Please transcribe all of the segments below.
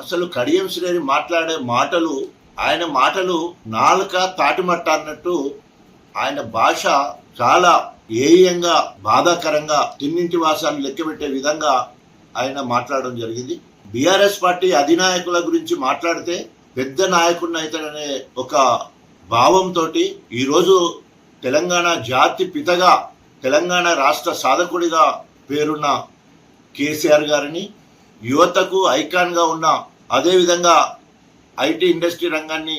అసలు కడియం శ్రేణి మాట్లాడే మాటలు, ఆయన మాటలు నాలుక తాటిమట్ట అన్నట్టు ఆయన భాష చాలా ఏయంగా, బాధాకరంగా, తిన్నింటి వాసాన్ని లెక్కబెట్టే విధంగా ఆయన మాట్లాడడం జరిగింది. బీఆర్ఎస్ పార్టీ అధినాయకుల గురించి మాట్లాడితే పెద్ద నాయకుడిని అవుతాడనే ఒక భావంతో ఈరోజు తెలంగాణ జాతి పితగా, తెలంగాణ రాష్ట్ర సాధకుడిగా పేరున్న కేసీఆర్ గారిని, యువతకు ఐకాన్గా ఉన్న, అదేవిధంగా ఐటీ ఇండస్ట్రీ రంగాన్ని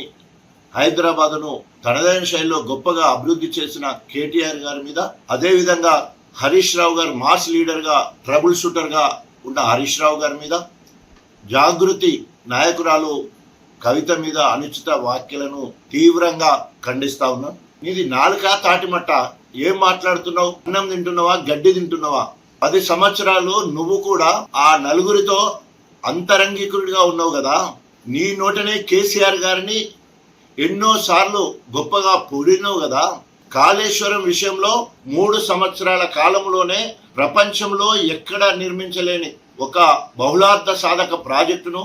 హైదరాబాదును తనదైన శైలిలో గొప్పగా అభివృద్ధి చేసిన కేటీఆర్ గారి మీద, అదేవిధంగా హరీష్ రావు గారు మాస్ లీడర్గా, ట్రబుల్ షూటర్గా ఉన్న హరీష్ రావు గారి మీద, జాగృతి నాయకురాలు కవిత మీద అనుచిత వ్యాఖ్యలను తీవ్రంగా ఖండిస్తా ఉన్నాం. నీది నాలుక తాటిమట్ట, ఏం మాట్లాడుతున్నావు? అన్నం తింటున్నావా, గడ్డి తింటున్నావా? 10 సంవత్సరాలు నువ్వు కూడా ఆ నలుగురితో అంతరంగికుడిగా ఉన్నావు కదా. నీ నోటనే కేసీఆర్ గారిని ఎన్నోసార్లు గొప్పగా పొడినావు కదా. కాళేశ్వరం విషయంలో 3 సంవత్సరాల కాలంలోనే ప్రపంచంలో ఎక్కడా నిర్మించలేని ఒక బహుళార్థ సాధక ప్రాజెక్టును,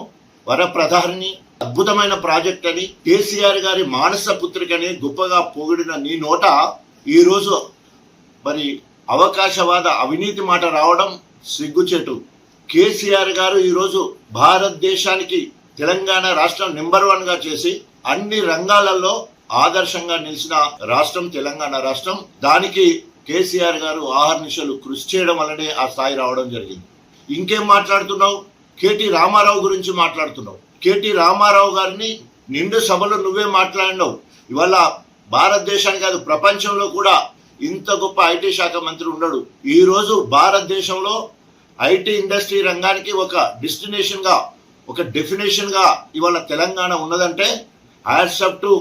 వరప్రధాని అద్భుతమైన ప్రాజెక్ట్ అని, కేసీఆర్ గారి మానస పుత్రికని గొప్పగా పొగిడిన నీ నోట ఈరోజు మరి అవకాశవాద అవినీతి మాట రావడం సిగ్గుచేటు. కేసీఆర్ గారు ఈరోజు భారతదేశానికి తెలంగాణ రాష్ట్రం నెంబర్ 1గా చేసి అన్ని రంగాలలో ఆదర్శంగా నిలిచిన రాష్ట్రం తెలంగాణ రాష్ట్రం. దానికి కేసీఆర్ గారు ఆహర్నిశలు కృషి చేయడం వల్లనే ఆ స్థాయి రావడం జరిగింది. ఇంకేం మాట్లాడుతున్నావు? కేటీ రామారావు గురించి మాట్లాడుతున్నావు. కేటీ రామారావు గారిని నిండు సభలో నువ్వే మాట్లాడినావు. ఇవాళ భారతదేశానికి కాదు, ప్రపంచంలో కూడా ఇంత గొప్ప ఐటీ శాఖ మంత్రి ఉండడు. ఈరోజు భారతదేశంలో ఐటీ ఇండస్ట్రీ రంగానికి ఒక డెస్టినేషన్గా, ఒక డెఫినేషన్గా ఇవాళ తెలంగాణ ఉన్నదంటే హ్యాట్సప్ టు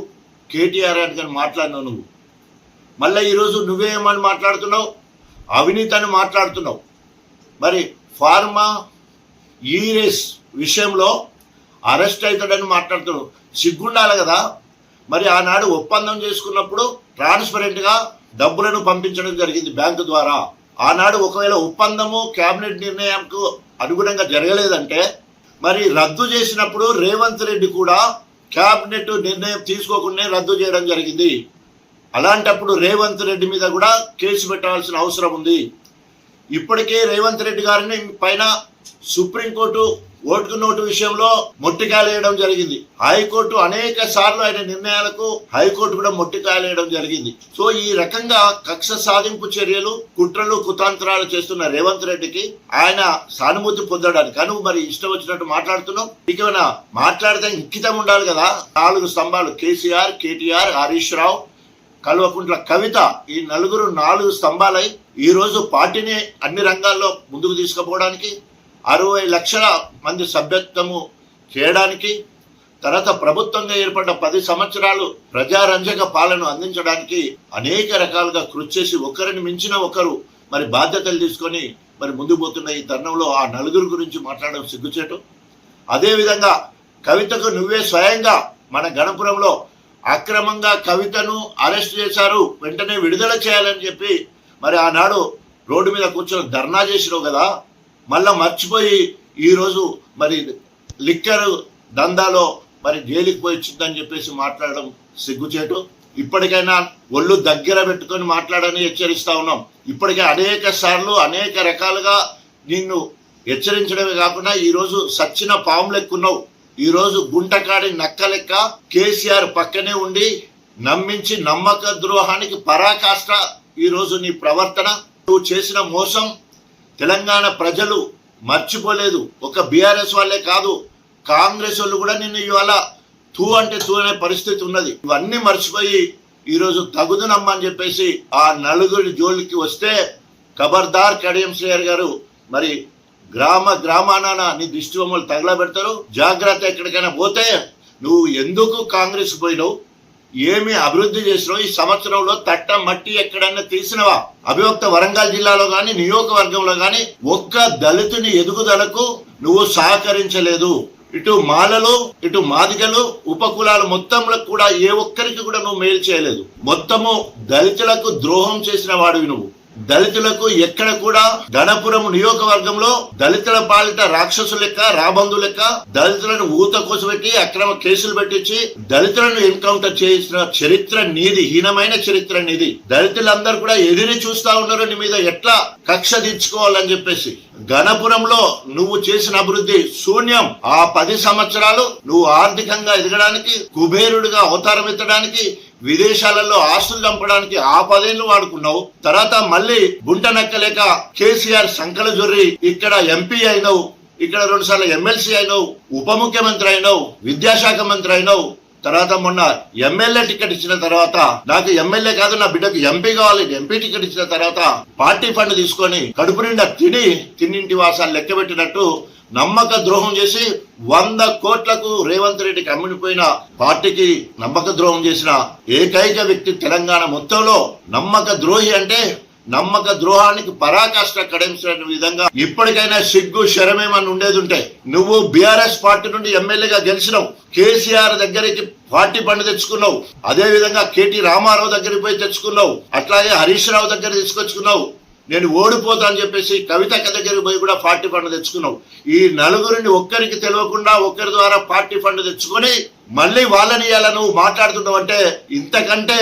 కేటీఆర్ అని మాట్లాడినావు నువ్వు. మళ్ళీ ఈరోజు నువ్వేమని మాట్లాడుతున్నావు? అవినీతి అని మాట్లాడుతున్నావు. మరి ఫార్మా ఈరేస్ విషయంలో అరెస్ట్ అవుతాడని మాట్లాడుతున్నావు. సిగ్గుండాలి కదా. మరి ఆనాడు ఒప్పందం చేసుకున్నప్పుడు ట్రాన్స్పరెంట్గా డబ్బులను పంపించడం జరిగింది బ్యాంకు ద్వారా. ఆనాడు ఒకవేళ ఒప్పందము క్యాబినెట్ నిర్ణయంకు అనుగుణంగా జరగలేదంటే మరి రద్దు చేసినప్పుడు రేవంత్ రెడ్డి కూడా క్యాబినెట్ నిర్ణయం తీసుకోకుండా రద్దు చేయడం జరిగింది. అలాంటప్పుడు రేవంత్ రెడ్డి మీద కూడా కేసు పెట్టాల్సిన అవసరం ఉంది. ఇప్పటికే రేవంత్ రెడ్డి గారిని పైన సుప్రీంకోర్టు ఓటుకు నోటు విషయంలో మొట్టికాయలేయడం జరిగింది. హైకోర్టు అనేక సార్లు ఆయన నిర్ణయాలకు హైకోర్టు కూడా మొట్టికాయలేయడం జరిగింది. సో ఈ రకంగా కక్ష సాధింపు చర్యలు, కుట్రలు, కుతంత్రాలు చేస్తున్న రేవంత్ రెడ్డికి ఆయన సానుభూతి పొందడానికి కను మరి ఇష్టం వచ్చినట్టు మాట్లాడుతున్నాం. ఇకేమైనా మాట్లాడితే ఇంకితం ఉండాలి కదా. 4 స్తంభాలు కేసీఆర్, కేటీఆర్, హరీష్ రావు, కల్వకుంట్ల కవిత, ఈ నలుగురు 4 స్తంభాలై ఈరోజు పార్టీని అన్ని రంగాల్లో ముందుకు తీసుకుపోవడానికి, 60 లక్షల మంది సభ్యత్వము చేయడానికి, తర్వాత ప్రభుత్వంగా ఏర్పడ్డ 10 సంవత్సరాలు ప్రజారంజక పాలన అందించడానికి అనేక రకాలుగా కృషి చేసి ఒకరిని మించిన ఒకరు మరి బాధ్యతలు తీసుకొని మరి ముందుకు పోతున్న ఈ తరుణంలో ఆ నలుగురు గురించి మాట్లాడడం సిగ్గుచేటు. అదేవిధంగా కవితకు నువ్వే స్వయంగా మన గణపురంలో అక్రమంగా కవితను అరెస్ట్ చేశారు, వెంటనే విడుదల చేయాలని చెప్పి మరి ఆనాడు రోడ్డు మీద కూర్చొని ధర్నా చేసినావు కదా. మళ్ళా మర్చిపోయి ఈరోజు మరి లిక్కర్ దందాలో మరి జైలుకి పోయి వచ్చిందని చెప్పేసి మాట్లాడడం సిగ్గుచేటు. ఇప్పటికైనా ఒళ్ళు దగ్గర పెట్టుకొని మాట్లాడని హెచ్చరిస్తా ఉన్నాం. ఇప్పటికే అనేక సార్లు అనేక రకాలుగా నిన్ను హెచ్చరించడమే కాకుండా ఈరోజు సచ్చిన పాము లెక్కున్నావు. ఈరోజు గుంటకాడి నక్క లెక్క కేసీఆర్ పక్కనే ఉండి నమ్మించి నమ్మక ద్రోహానికి పరాకాష్ట ఈరోజు నీ ప్రవర్తన. నువ్వు చేసిన మోసం తెలంగాణ ప్రజలు మర్చిపోలేదు. ఒక బీఆర్ఎస్ వాళ్ళే కాదు, కాంగ్రెస్ వాళ్ళు కూడా నిన్ను ఇవాళ తూ అంటే తూ అనే పరిస్థితి ఉన్నది. ఇవన్నీ మర్చిపోయి ఈరోజు తగుదునమ్మని చెప్పేసి ఆ నలుగురి జోలికి వస్తే ఖబర్దార్ కడియం శ్రేయర్ గారు, మరి గ్రామాన నీ దిష్టి బొమ్మలు తగలబెడతారు. జాగ్రత్త. ఎక్కడికైనా పోతే నువ్వు ఎందుకు కాంగ్రెస్ పోయినావు, ఏమి అభివృద్ధి చేసినావు, ఈ సంవత్సరంలో తట్ట మట్టి ఎక్కడన్నా తీసినవా? అభివక్త వరంగల్ జిల్లాలో గాని నియోజకవర్గంలో గాని ఒక్క దళితుని ఎదుగుదలకు నువ్వు సహకరించలేదు. ఇటు మాలలు, ఇటు మాదిగలు, ఉపకులాలు మొత్తంలో కూడా ఏ ఒక్కరికి కూడా నువ్వు మేలు చేయలేదు. మొత్తము దళితులకు ద్రోహం చేసిన వాడివి నువ్వు. దళితులకు ఎక్కడ కూడా గణపురం నియోజకవర్గంలో దళితుల పాలిట రాక్షసు లెక్క రాబందు లెక్క దళితులను ఊత కోసపెట్టి అక్రమ కేసులు పెట్టించి దళితులను ఎన్కౌంటర్ చేసిన చరిత్ర నీది, హీనమైన చరిత్ర నీది. దళితులందరూ కూడా ఎదిరి చూస్తా ఉన్నారు నీ మీద ఎట్లా కక్ష తీర్చుకోవాలని చెప్పేసి. గణపురంలో నువ్వు చేసిన అభివృద్ధి శూన్యం. ఆ 10 సంవత్సరాలు నువ్వు ఆర్థికంగా ఎదగడానికి, కుబేరుడిగా అవతారం ఎత్తడానికి, విదేశాలలో ఆస్తులు చంపడానికి ఆ 10 ఏళ్లు వాడుకున్నావు. తర్వాత మళ్ళీ గుంట నక్కలేక కేసీఆర్ సంకల జొర్రి ఇక్కడ ఎంపీ అయినావు, ఇక్కడ 2 సార్లు ఎమ్మెల్సీ అయినావు, ఉప ముఖ్యమంత్రి అయినావు, విద్యాశాఖ మంత్రి అయినావు. తర్వాత మొన్న ఎమ్మెల్యే టికెట్ ఇచ్చిన తర్వాత నాకు ఎమ్మెల్యే కాదు నా బిడ్డకు ఎంపీ కావాలి, ఎంపీ టికెట్ ఇచ్చిన తర్వాత పార్టీ ఫండ్ తీసుకొని కడుపు నిండా తిన్నింటి వాసాలు లెక్క పెట్టినట్టు నమ్మక ద్రోహం చేసి 100 కోట్లకు రేవంత్ రెడ్డికి అమ్ముడిపోయిన పార్టీకి నమ్మక ద్రోహం చేసిన ఏకైక వ్యక్తి తెలంగాణ మొత్తంలో. నమ్మక ద్రోహి అంటే నమ్మక ద్రోహానికి పరాకాష్ట కడించిన విధంగా ఇప్పటికైనా సిగ్గు శరమేమని ఉండేది ఉంటే. నువ్వు బీఆర్ఎస్ పార్టీ నుండి ఎమ్మెల్యేగా గెలిచినావు, కేసీఆర్ దగ్గరికి పార్టీ ఫండ్ తెచ్చుకున్నావు, అదే విధంగా కేటీ రామారావు దగ్గరికి పోయి తెచ్చుకున్నావు, అట్లాగే హరీష్ రావు దగ్గర తీసుకొచ్చుకున్నావు. నేను ఓడిపోతా అని చెప్పేసి కవితక్క దగ్గరికి పోయి కూడా పార్టీ ఫండ్ తెచ్చుకున్నావు. ఈ నలుగురిని ఒక్కరికి తెలియకుండా ఒక్కరి ద్వారా పార్టీ ఫండ్ తెచ్చుకొని మళ్ళీ వాళ్ళని ఇలా నువ్వు మాట్లాడుతున్నావు అంటే ఇంతకంటే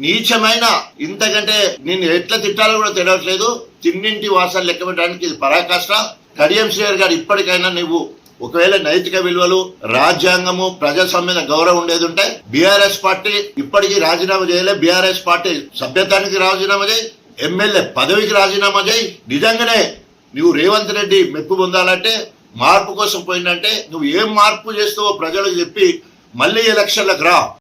నీచమైన, ఇంతకంటే నేను ఎట్లా తిట్టాలో కూడా తెలియట్లేదు. తిన్నింటి వాసాలు లెక్క పెట్టడానికి ఇది పరాకాష్ట. కడియం శ్రీహరి గారు ఇప్పటికైనా నువ్వు ఒకవేళ నైతిక విలువలు, రాజ్యాంగము, ప్రజాస్వామ్య గౌరవం ఉండేది ఉంటే బీఆర్ఎస్ పార్టీ ఇప్పటికీ రాజీనామా చేయలే. బీఆర్ఎస్ పార్టీ సభ్యత్వానికి రాజీనామా చేయి, ఎమ్మెల్యే పదవికి రాజీనామా చేయి. నిజంగానే నువ్వు రేవంత్ రెడ్డి మెప్పు పొందాలంటే, మార్పు కోసం పోయిందంటే నువ్వు ఏం మార్పు చేస్తావో ప్రజలకు చెప్పి మళ్ళీ ఎలక్షన్లకు రా.